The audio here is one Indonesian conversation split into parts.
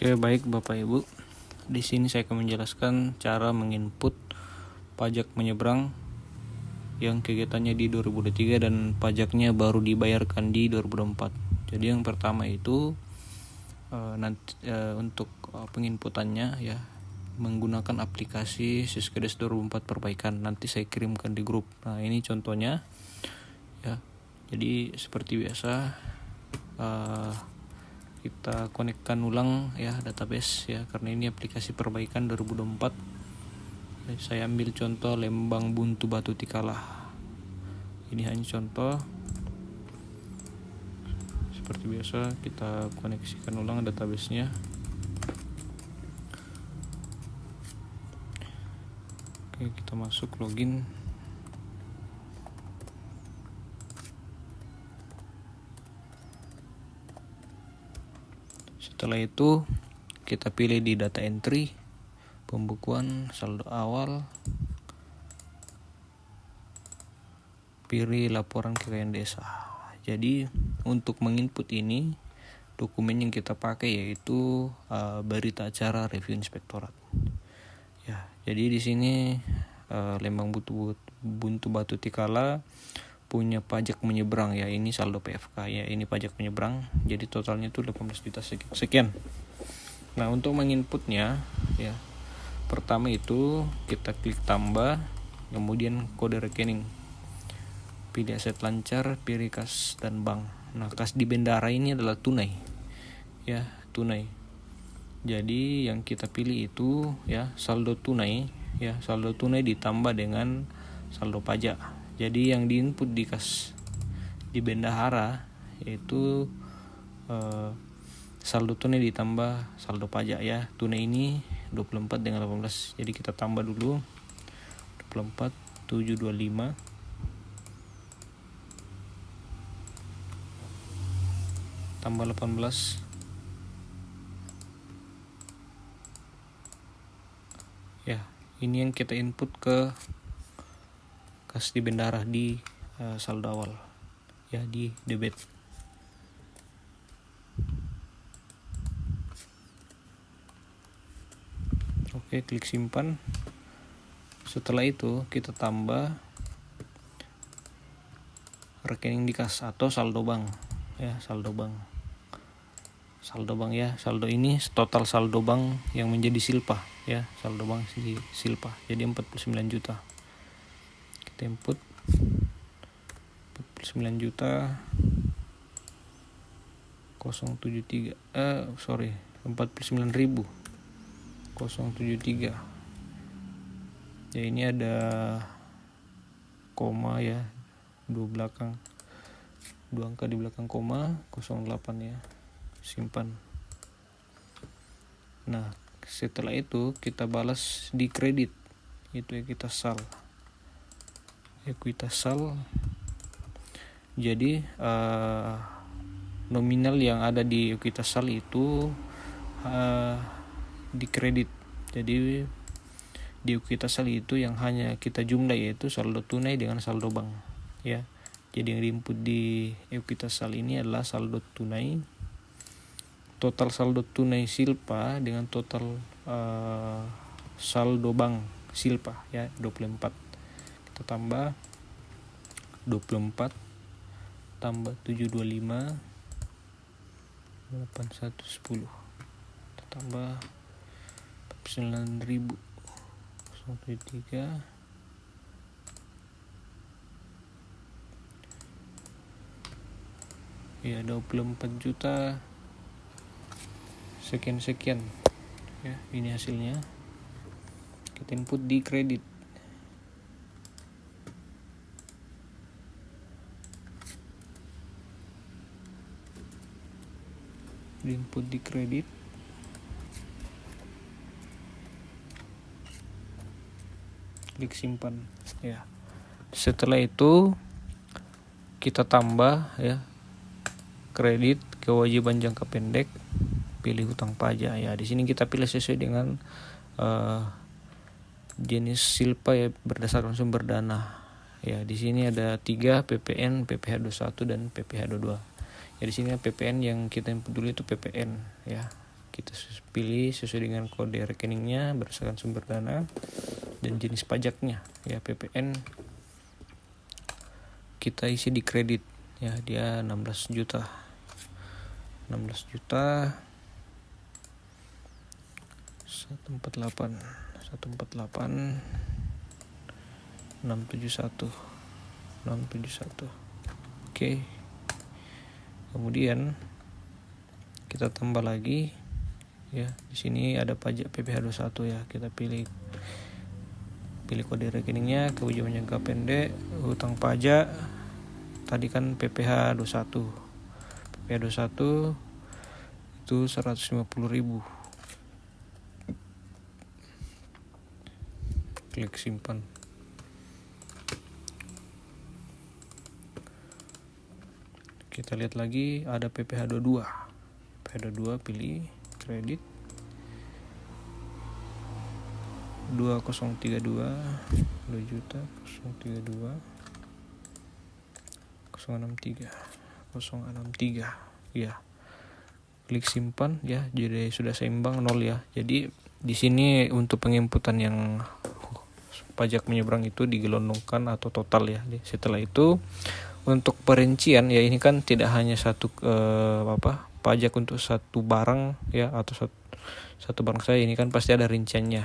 Oke, baik Bapak Ibu. Di sini saya akan menjelaskan cara menginput pajak menyeberang yang kegiatannya di 2023 dan pajaknya baru dibayarkan di 2024. Jadi yang pertama itu untuk penginputannya ya menggunakan aplikasi Siskedes 2004 perbaikan. Nanti saya kirimkan di grup. Nah, ini contohnya ya. Jadi seperti biasa kita konekkan ulang ya database ya, karena ini aplikasi perbaikan 2024. Saya ambil contoh Lembang Buntu Batu Tikala. Ini hanya contoh. Seperti biasa kita koneksikan ulang databasenya. Oke, kita masuk login. Setelah itu kita pilih di data entry, pembukuan, saldo awal, pilih laporan kekayaan desa. Jadi untuk menginput ini dokumen yang kita pakai yaitu berita acara review inspektorat. Ya, jadi di sini Lembang Buntu Batu Tikala punya pajak menyeberang ya, ini saldo PFK ya, ini pajak menyeberang. Jadi totalnya itu 18 juta sekian. Nah, untuk menginputnya ya, pertama itu kita klik tambah, kemudian kode rekening, pilih aset lancar, pilih kas dan bank. Nah, kas di bendara ini adalah tunai ya, tunai. Jadi yang kita pilih itu ya saldo tunai ya, saldo tunai ditambah dengan saldo pajak. Jadi yang diinput di kas di bendahara yaitu saldo tunai ditambah saldo pajak ya. Tunai ini 24 dengan 18. Jadi kita tambah dulu 24 725 tambah 18 ya. Ini yang kita input ke kas di bendara di saldo awal ya, di debit. Oke, klik simpan. Setelah itu kita tambah rekening di kas atau saldo bank ya, saldo bank ya. Saldo ini total saldo bank yang menjadi silpa ya, saldo bank di silpa jadi 49 juta. Kita input 49 juta 073 49.000 073 ya. Ini ada koma ya, dua angka di belakang koma, 08 ya. Simpan. Nah, setelah itu kita balas di kredit, itu ekuitas sal. Jadi nominal yang ada di ekuitas sal itu di kredit. Jadi di ekuitas sal itu yang hanya kita jumlah yaitu saldo tunai dengan saldo bank ya. Jadi yang diinput di ekuitas sal ini adalah saldo tunai, total saldo tunai silpa dengan total saldo bank silpa ya 24. Kita tambah 24 tambah 725 8110. Kita tambah 49.000 073 ya, 24 juta sekian ya. Ini hasilnya. Kita input di kredit. Input di kredit. Klik simpan ya. Setelah itu kita tambah ya kredit kewajiban jangka pendek, pilih hutang pajak ya. Di sini kita pilih sesuai dengan jenis silpa ya, berdasarkan sumber dana ya. Di sini ada 3, PPN, PPh 21 dan PPh 22 ya. Di sini PPN yang kita input dulu itu PPN ya. kita pilih sesuai dengan kode rekeningnya berdasarkan sumber dana dan jenis pajaknya. Ya, PPN kita isi di kredit, ya, dia 16 juta 148 671. Oke. Kemudian kita tambah lagi, ya. Di sini ada pajak PPh 21, ya. Kita pilih kode rekeningnya, kewajiban jangka pendek, hutang pajak. Tadi kan PPh 21. PPh 21 itu 150.000. Klik simpan. Kita lihat lagi ada PPh 22. PPh 22 pilih kredit 2032 2.032 063 ya. Klik simpan, ya. Jadi sudah seimbang 0, ya. Jadi di sini untuk penginputan yang pajak menyeberang itu digelondongkan atau total, ya. Setelah itu untuk perincian, ya, ini kan tidak hanya satu pajak untuk satu barang, ya, atau satu barang saya, ini kan pasti ada rinciannya,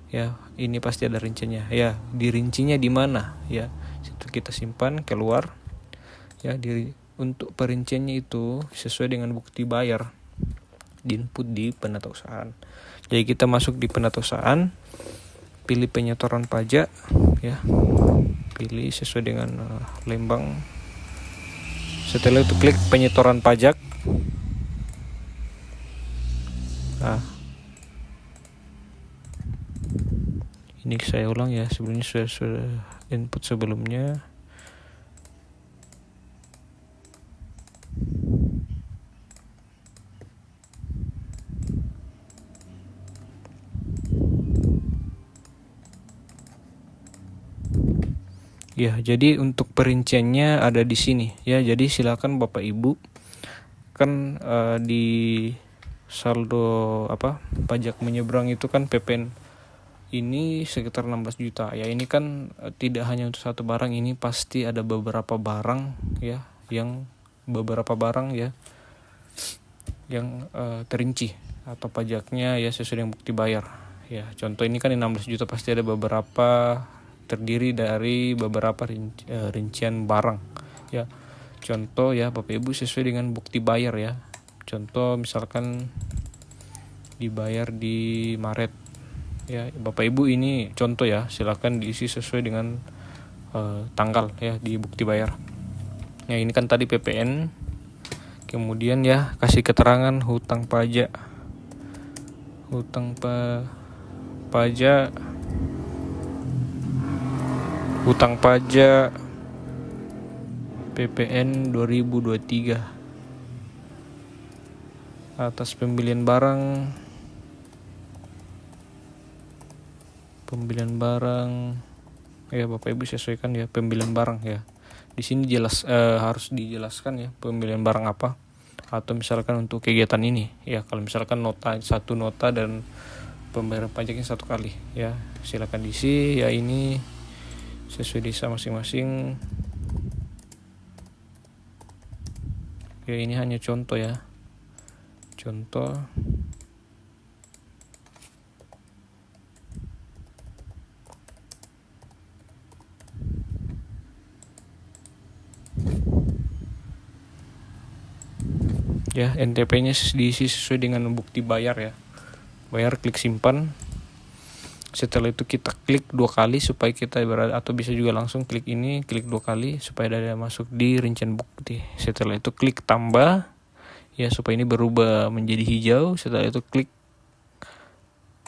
ya. Ini pasti ada rinciannya, ya. Dirincinya di mana, ya. Situ kita simpan, keluar, ya. Untuk perinciannya itu sesuai dengan bukti bayar diinput di penatausahaan. Jadi kita masuk di penatausahaan, pilih penyetoran pajak, ya. Pilih sesuai dengan lembang. Setelah itu klik penyetoran pajak. Nah, ini saya ulang, ya. Sebelumnya sudah input sebelumnya. Ya, jadi untuk perinciannya ada di sini, ya. Jadi silakan Bapak Ibu, kan di saldo pajak menyeberang itu kan PPN ini sekitar 16 juta, ya. Ini kan tidak hanya untuk satu barang, ini pasti ada beberapa barang, ya, yang terinci atau pajaknya, ya, sesuai dengan bukti bayar, ya. Contoh ini kan 16 juta pasti ada beberapa, terdiri dari beberapa rincian barang, ya. Contoh, ya, Bapak Ibu sesuai dengan bukti bayar, ya. Contoh misalkan dibayar di Maret, ya. Bapak Ibu ini contoh, ya, silakan diisi sesuai dengan tanggal, ya, di bukti bayar. Ya, ini kan tadi PPN. Kemudian, ya, kasih keterangan hutang pajak PPN 2023 atas pembelian barang, ya. Bapak Ibu sesuaikan, ya, pembelian barang, ya. Di sini harus dijelaskan, ya, pembelian barang apa, atau misalkan untuk kegiatan ini, ya. Kalau misalkan satu nota dan pembayaran pajaknya satu kali, ya, silakan diisi, ya. Ini sesuai desa masing-masing, ya. Ini hanya contoh, ya, contoh. Ya, NTP-nya diisi sesuai dengan bukti bayar, ya. Bayar, klik simpan. Setelah itu kita klik 2 kali supaya kita atau bisa juga langsung klik 2 kali supaya ada masuk di rincian bukti. Setelah itu klik tambah, ya, supaya ini berubah menjadi hijau. Setelah itu klik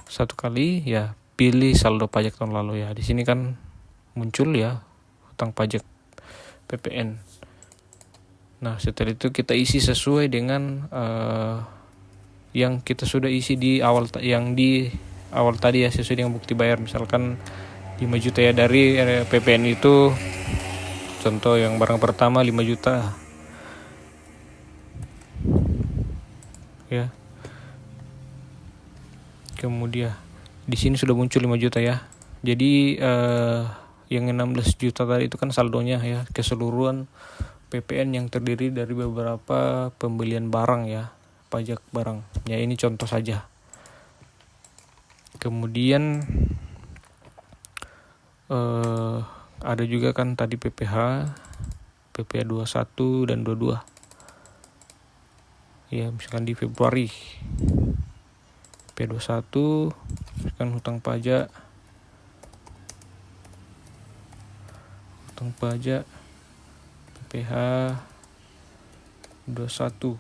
1 kali, ya, pilih saldo pajak tahun lalu, ya. Di sini kan muncul, ya, hutang pajak PPN. Nah, setelah itu kita isi sesuai dengan yang kita sudah isi di awal tadi, ya, sesuai dengan bukti bayar. Misalkan 5 juta, ya, dari PPN itu, contoh yang barang pertama 5 juta, ya. Kemudian di sini sudah muncul 5 juta ya. Jadi yang 16 juta tadi itu kan saldonya ya, keseluruhan PPN yang terdiri dari beberapa pembelian barang ya, pajak barang. Ya ini contoh saja. Kemudian ada juga kan tadi PPH 21 dan 22. Ya, misalkan di Februari P21 misalkan hutang pajak PPH 21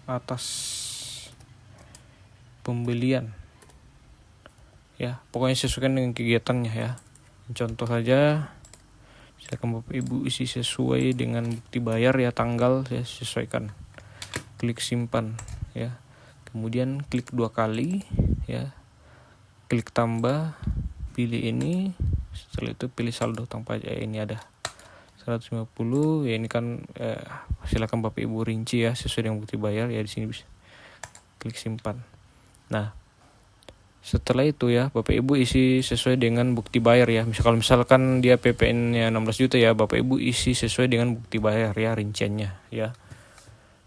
atas pembelian ya, pokoknya sesuaikan dengan kegiatannya ya. Contoh saja, silakan Bapak Ibu isi sesuai dengan bukti bayar ya, tanggal ya sesuaikan, klik simpan ya, kemudian klik 2 kali ya, klik tambah, pilih ini, setelah itu pilih saldo hutang pajak ya, ini ada 150 ya, ini kan silakan Bapak Ibu rinci ya sesuai dengan bukti bayar ya, di sini bisa klik simpan. Nah, setelah itu ya Bapak Ibu isi sesuai dengan bukti bayar ya. Misalkan dia PPN-nya 16 juta ya, Bapak Ibu isi sesuai dengan bukti bayar ya, rinciannya ya.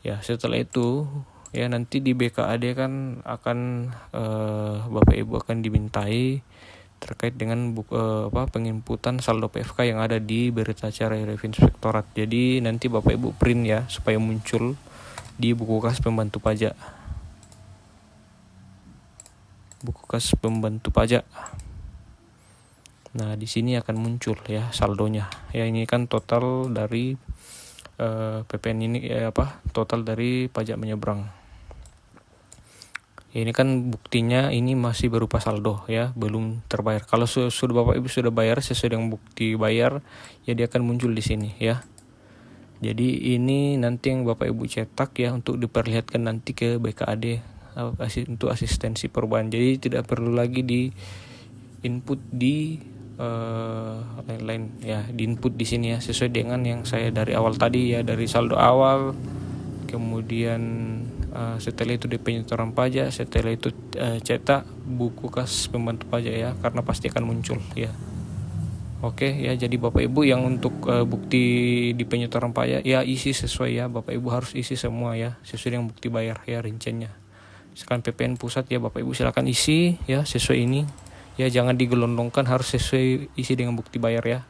Ya, setelah itu ya nanti di BKAD kan akan Bapak Ibu akan dimintai terkait dengan penginputan saldo PFK yang ada di berita acara Revenue Inspektorat. Jadi nanti Bapak Ibu print ya supaya muncul di buku kas pembantu pajak. Nah, di sini akan muncul ya saldonya. Ya, ini kan total dari PPN ini total dari pajak menyeberang. Ya, ini kan buktinya ini masih berupa saldo ya, belum terbayar. Kalau sudah Bapak Ibu sudah bayar sesuai dengan bukti bayar, ya dia akan muncul di sini ya. Jadi ini nanti yang Bapak Ibu cetak ya untuk diperlihatkan nanti ke BKAD untuk asistensi perubahan. Jadi tidak perlu lagi di input di lain-lain ya, di input di sini ya sesuai dengan yang saya dari awal tadi ya, dari saldo awal, kemudian setelah itu di penyetoran pajak, setelah itu cetak buku kas pembantu pajak ya, karena pasti akan muncul ya. Oke ya, jadi Bapak Ibu yang untuk bukti di penyetoran pajak ya isi sesuai ya, Bapak Ibu harus isi semua ya sesuai dengan bukti bayar ya, rinciannya. Misalkan PPN pusat ya Bapak Ibu silakan isi ya sesuai ini ya, jangan digelondongkan, harus sesuai isi dengan bukti bayar ya.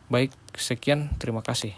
Baik, sekian, terima kasih.